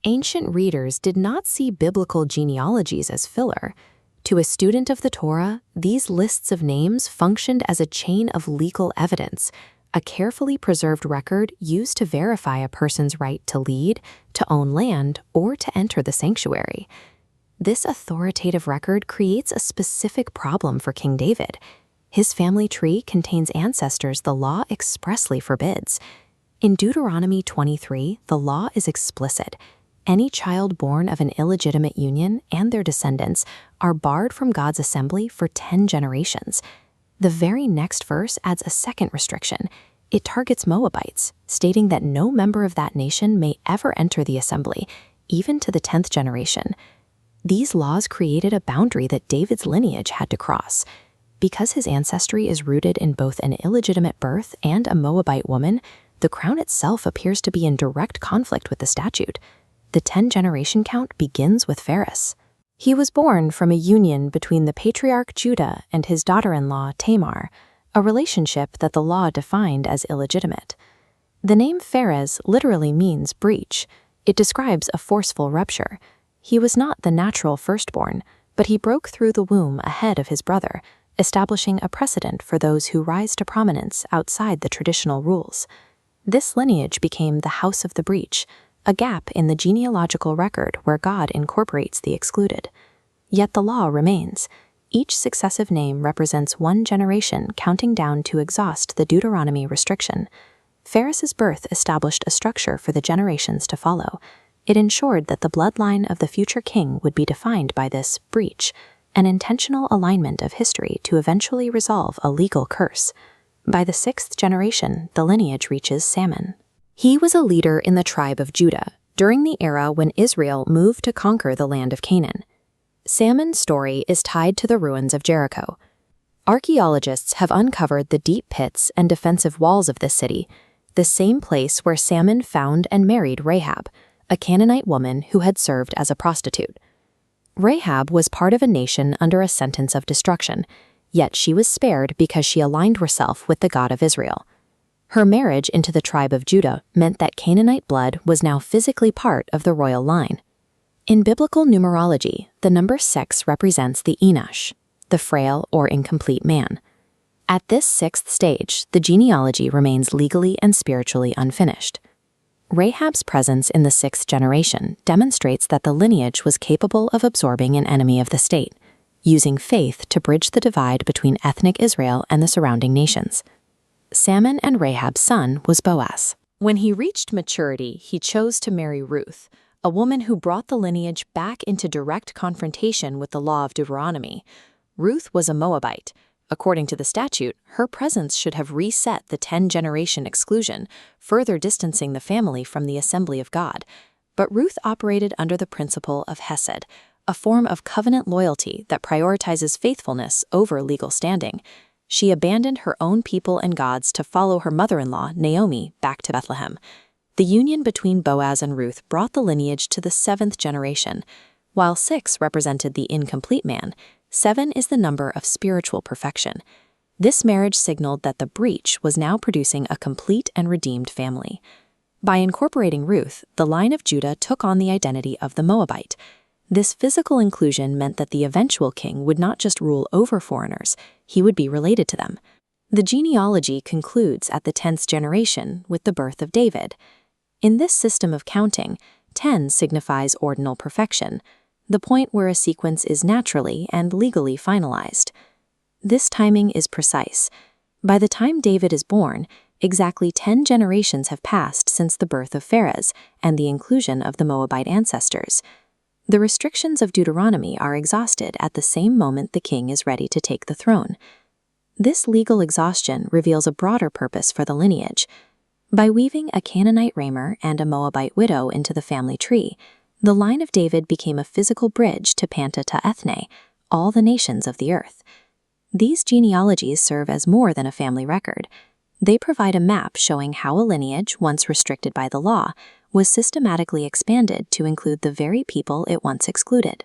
Ancient readers did not see biblical genealogies as filler. To a student of the Torah, these lists of names functioned as a chain of legal evidence, a carefully preserved record used to verify a person's right to lead, to own land, or to enter the sanctuary. This authoritative record creates a specific problem for King David. His family tree contains ancestors the law expressly forbids. In Deuteronomy 23, the law is explicit. Any child born of an illegitimate union and their descendants are barred from God's assembly for 10 generations. The very next verse adds a second restriction. It targets Moabites, stating that no member of that nation may ever enter the assembly, even to the 10th generation. These laws created a boundary that David's lineage had to cross. Because his ancestry is rooted in both an illegitimate birth and a Moabite woman, the crown itself appears to be in direct conflict with the statute. The 10-generation count begins with Phares. He was born from a union between the patriarch Judah and his daughter-in-law Tamar, a relationship that the law defined as illegitimate. The name Phares literally means breach. It describes a forceful rupture. He was not the natural firstborn, but he broke through the womb ahead of his brother, establishing a precedent for those who rise to prominence outside the traditional rules. This lineage became the House of the Breach, a gap in the genealogical record where God incorporates the excluded. Yet the law remains. Each successive name represents one generation counting down to exhaust the Deuteronomy restriction. Phares' birth established a structure for the generations to follow. It ensured that the bloodline of the future king would be defined by this breach, an intentional alignment of history to eventually resolve a legal curse. By the 6th generation, the lineage reaches Salmon. He was a leader in the tribe of Judah during the era when Israel moved to conquer the land of Canaan. Salmon's story is tied to the ruins of Jericho. Archaeologists have uncovered the deep pits and defensive walls of this city, the same place where Salmon found and married Rahab, a Canaanite woman who had served as a prostitute. Rahab was part of a nation under a sentence of destruction, yet she was spared because she aligned herself with the God of Israel. Her marriage into the tribe of Judah meant that Canaanite blood was now physically part of the royal line. In biblical numerology, the number 6 represents the Enosh, the frail or incomplete man. At this 6th stage, the genealogy remains legally and spiritually unfinished. Rahab's presence in the 6th generation demonstrates that the lineage was capable of absorbing an enemy of the state, using faith to bridge the divide between ethnic Israel and the surrounding nations. Salmon and Rahab's son was Boaz. When he reached maturity, he chose to marry Ruth, a woman who brought the lineage back into direct confrontation with the law of Deuteronomy. Ruth was a Moabite. According to the statute, her presence should have reset the 10-generation exclusion, further distancing the family from the assembly of God. But Ruth operated under the principle of Hesed, a form of covenant loyalty that prioritizes faithfulness over legal standing. She abandoned her own people and gods to follow her mother-in-law, Naomi, back to Bethlehem. The union between Boaz and Ruth brought the lineage to the 7th generation. While 6 represented the incomplete man, 7 is the number of spiritual perfection. This marriage signaled that the breach was now producing a complete and redeemed family. By incorporating Ruth, the line of Judah took on the identity of the Moabite. This physical inclusion meant that the eventual king would not just rule over foreigners, he would be related to them. The genealogy concludes at the 10th generation with the birth of David. In this system of counting, 10 signifies ordinal perfection, the point where a sequence is naturally and legally finalized. This timing is precise. By the time David is born, exactly 10 generations have passed since the birth of Phares and the inclusion of the Moabite ancestors. The restrictions of Deuteronomy are exhausted at the same moment the king is ready to take the throne. This legal exhaustion reveals a broader purpose for the lineage. By weaving a Canaanite Ramer and a Moabite widow into the family tree, the line of David became a physical bridge to Panta ta Ethne, all the nations of the earth. These genealogies serve as more than a family record. They provide a map showing how a lineage, once restricted by the law, was systematically expanded to include the very people it once excluded.